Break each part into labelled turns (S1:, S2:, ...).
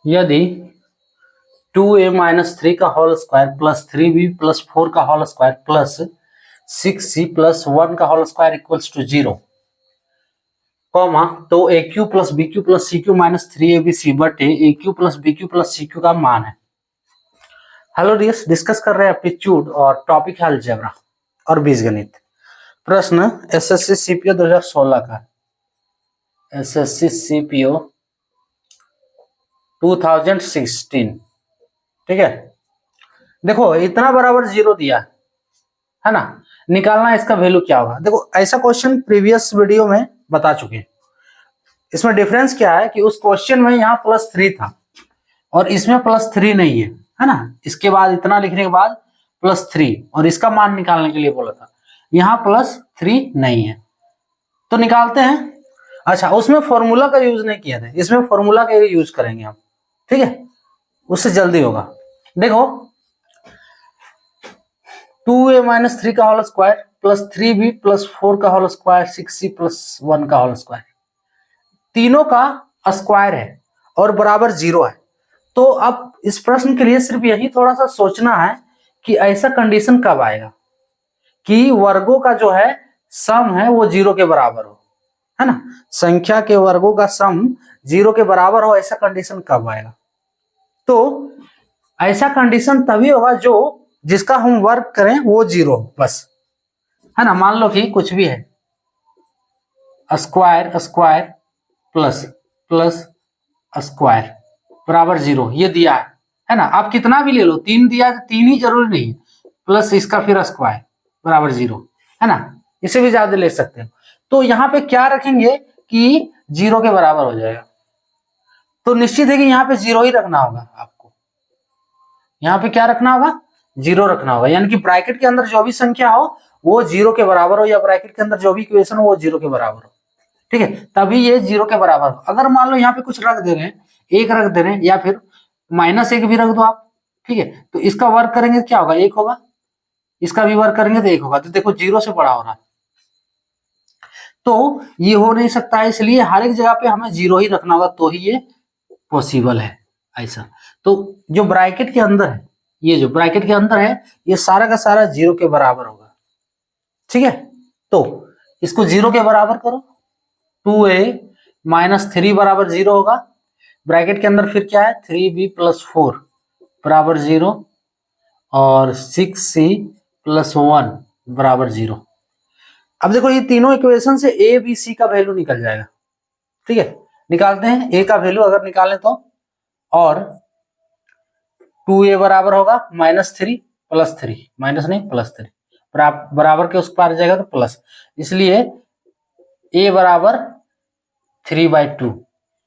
S1: यदि 2a minus 3 का whole square plus 3b plus 4 का whole square plus 6c plus 1 का whole square equals to 0, comma, तो a Q plus b Q plus c Q minus 3abc बटे a Q plus b Q plus c q का मान है। Hello dears, discuss कर रहे हैं aptitude और टॉपिक है अलजेब्रा और बीजगणित। प्रश्न एसएससी सीपीओ 2016 का, एसएससी सीपीओ 2016, ठीक है। देखो इतना बराबर 0 दिया है ना, निकालना इसका वैल्यू क्या होगा। देखो ऐसा क्वेश्चन प्रीवियस वीडियो में बता चुके हैं। इसमें डिफरेंस क्या है कि उस क्वेश्चन में यहाँ +3 था और इसमें +3 नहीं है ना। इसके बाद इतना लिखने के बाद +3 और इसका मान निकालने के लिए बोला था, यहाँ +3 नहीं है तो निकालते हैं। अच्छा, उसमें फॉर्मूला का यूज नहीं किया था, इसमें फॉर्मूला का यूज करेंगे हम, ठीक है, उससे जल्दी होगा। देखो 2a माइनस 3 का whole square plus 3b plus 4 का होल स्क्वायर 6c प्लस 1 का होल स्क्वायर, तीनों का स्क्वायर है और बराबर 0 है। तो अब इस प्रश्न के लिए सिर्फ यही थोड़ा सा सोचना है कि ऐसा कंडीशन कब आएगा कि वर्गों का जो है सम है वो 0 के बराबर हो, है ना। संख्या के वर्गों का सम 0 के बराबर हो, ऐसा कंडीशन कब आएगा। तो ऐसा कंडीशन तभी होगा जो जिसका हम वर्ग करें वो 0 बस, है ना। मान लो कि कुछ भी है, square square plus plus square बराबर 0, ये दिया है ना। आप कितना भी ले लो, 3 दिया तो 3 ही जरूरी नहीं, प्लस इसका फिर स्क्वायर बराबर 0, है ना। इसे भी ज्यादा ले सकते हैं। तो यहाँ पे क्या रखेंगे कि 0 के बराबर हो जाएगा। तो निश्चित है कि यहाँ पे 0 ही रखना होगा आपको। यहाँ पे क्या रखना होगा, 0 रखना होगा, यानी कि ब्रैकेट के अंदर जो भी संख्या हो वो 0 के बराबर हो, या ब्रैकेट के अंदर जो भी इक्वेशन हो वो 0 के बराबर हो, ठीक है, तभी ये 0 के बराबर हो। अगर मान लो यहाँ पे कुछ रख दे रहे हैं, 1 रख दे रहे हैं, या फिर -1 भी रख दो आप, ठीक है, तो इसका वर्क करेंगे क्या होगा, 1 होगा, इसका भी वर्क करेंगे तो 1 होगा। तो देखो 0 से बड़ा हो रहा है, तो ये हो नहीं सकता है, इसलिए हर एक जगह पे हमें 0 ही रखना होगा तो ही ये पॉसिबल है ऐसा। तो जो ब्रैकेट के अंदर है, ये जो ब्रैकेट के अंदर है ये सारा का सारा 0 के बराबर होगा, ठीक है। तो इसको 0 के बराबर करो, 2a माइनस 3 बराबर 0 होगा, ब्रैकेट के अंदर फिर क्या है 3b प्लस 4 बराबर 0 और 6c प्लस 1 बराबर 0। अब देखो ये तीनों इक्वेशन से a b c का वैल्यू निकल जाएगा, ठीक है। निकालते हैं a का वैल्यू अगर निकालें तो, और 2a बराबर होगा -3 प्लस 3, माइनस नहीं प्लस 3, बराबर के उस पार जाएगा तो प्लस, इसलिए a बराबर 3/2।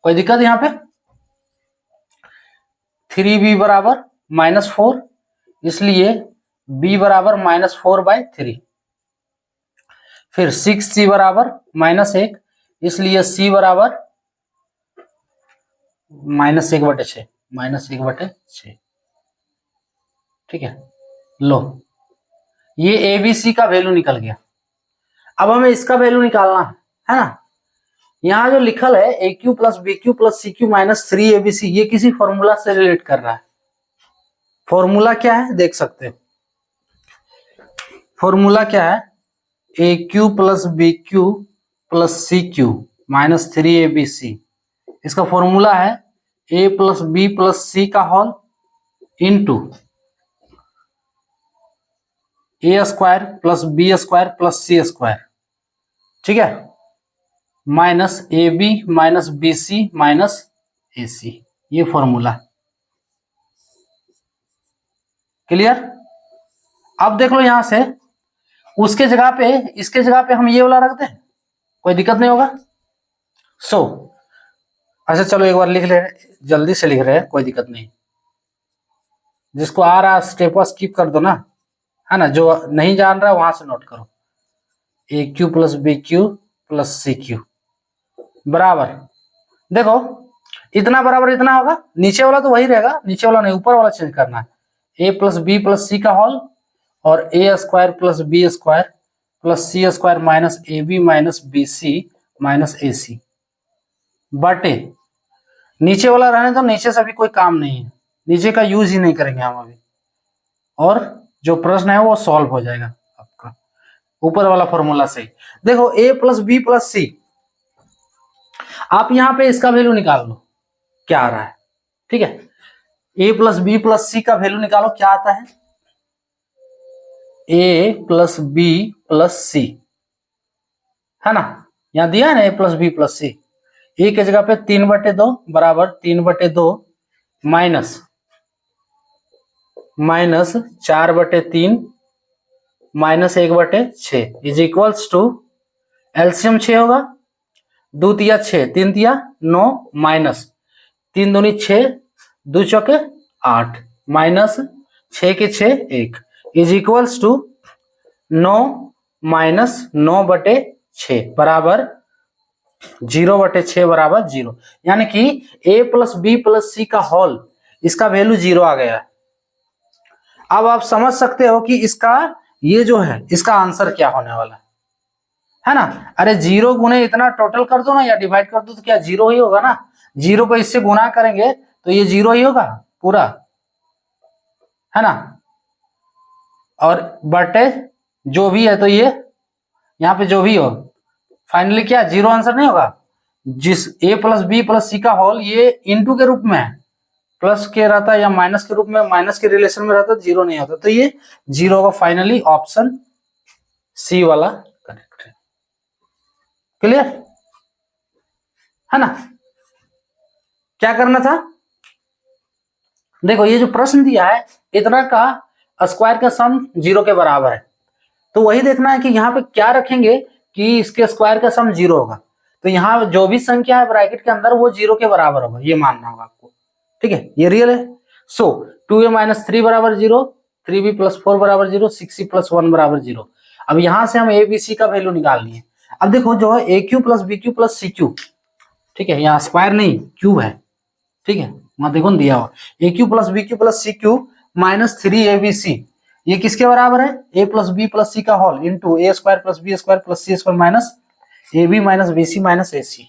S1: कोई दिक्कत यहाँ पे। 3b बराबर -4, इसलिए b बराबर -4/3। फिर 6c बराबर -1, इसलिए c बराबर -1/6, -1/6, ठीक है। लो ये ए बी सी का वैल्यू निकल गया। अब हमें इसका वैल्यू निकालना है ना। यहाँ जो लिखल है a Q plus b Q plus c Q minus 3abc, ये किसी फॉर्मूला से रिलेट कर रहा है। फॉर्मूला क्या है देख सकते हो, फॉर्मूला क्या है, a Q plus b Q plus c Q minus 3abc, इसका फॉर्मूला है a plus b plus c का whole into a square plus b square plus c square, ठीक है, minus a b minus b c minus a c, ये formula. Clear. अब देख लो यहां से उसके जगह पे, इसके जगह पे हम ये वाला रख दें, कोई दिक्कत नहीं होगा। अच्छा चलो एक बार लिख ले, जल्दी से लिख रहे हैं, कोई दिक्कत नहीं। जिसको आ रहा स्टेप स्किप कर दो ना, है ना, जो नहीं जान रहा वहां से नोट करो। A Q plus b Q plus c cube बराबर, देखो इतना बराबर इतना होगा, नीचे वाला तो वही रहेगा, नीचे वाला नहीं ऊपर वाला चेंज करना है। A plus b plus c का होल और a square plus b square plus c square minus a b minus b c minus a c बटे नीचे वाला रहने तो नीचे से भी कोई काम नहीं है, नीचे का यूज ही नहीं करेंगे हम अभी, और जो प्रश्न है वो सॉल्व हो जाएगा आपका ऊपर वाला फॉर्मूला से। देखो a प्लस बी प्लस सी, आप यहां पे इसका वैल्यू निकाल लो क्या आ रहा है, ठीक है। a plus b plus c का वैल्यू निकालो, क्या आता है, a plus b plus c, है ना, यहां दिया है ना a plus b plus c, a की जगह पे 3/2 बराबर 3/2 minus 4/3 minus 1/6 is equals to, LCM 6 होगा, 2 तिया 6, 3 तिया 9 माइनस 3 दूनी 6, 2 चौके 8 माइनस 6 के 6 1 इज इक्वल्स टू 9 माइनस 9/6 बराबर 0/6 बराबर 0, यानी कि a plus b plus c का होल, इसका वैल्यू 0 आ गया है। अब आप समझ सकते हो कि इसका ये जो है इसका आंसर क्या होने वाला है ना। अरे 0 गुने इतना टोटल कर दो ना या डिवाइड कर दो तो क्या 0 ही होगा ना, 0 को इससे गुना करेंगे तो ये 0 ही होगा पूरा, है ना, और बटे जो भी है तो ये यहाँ पे जो भी हो फाइनली क्या 0 आंसर नहीं होगा। जिस a plus b plus c का होल ये इनटू के रूप में है, प्लस के रहता है या माइनस के रूप में, माइनस के रिलेशन में रहता है, 0 नहीं होता, तो ये 0 होगा। फाइनली ऑप्शन सी वाला करेक्ट है। क्लियर है ना। क्या करना था, देखो ये जो प्रश्न दिया है इतना का स्क्वायर का सम 0 के बराबर है, तो वही देखना है कि यहाँ पे क्या रखेंगे कि इसके स्क्वायर का सम 0 होगा, तो यहाँ जो भी संख्या है ब्रैकेट के अंदर वो 0 के बराबर होगा, ये मानना होगा आपको, ठीक है, ये रियल है। सो 2a माइनस 3 बराबर 0, 3b प्लस 4 बराबर 0, 6c प्लस 1 बराबर 0। अब यहां से हम a b c का वैल्यू निकालनी है। अब देखो जो है a cube plus b Q plus c cube, ठीक है, यहाँ स्क्वायर नहीं क्यू है, ठीक है, वहां देखो दिया हुआ a cube plus b Q plus c Q minus 3abc, ये किसके बराबर है, a plus b plus c का whole into a square plus b square plus c square minus a b minus b c minus a c.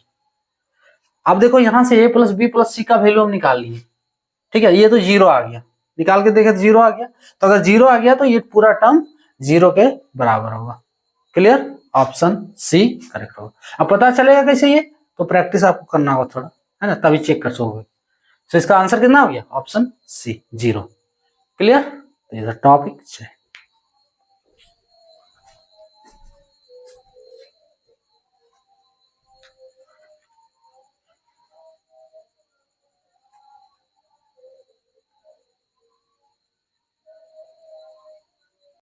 S1: अब देखो यहां से a plus b plus c का वैल्यू हम निकाल लिए, ठीक है, ये तो 0 आ गया, निकाल के देखे तो 0 आ गया, तो अगर 0 आ गया तो ये पूरा टर्म 0 के बराबर होगा। क्लियर, ऑप्शन सी करेक्ट होगा। अब पता चलेगा कैसे ये, तो प्रैक्टिस आपको करना होगा थोड़ा, है ना, तभी चेक कर सकोगे। तो इसका आंसर कितना हो गया, ऑप्शन सी 0। क्लियर, तो ये टॉपिक है।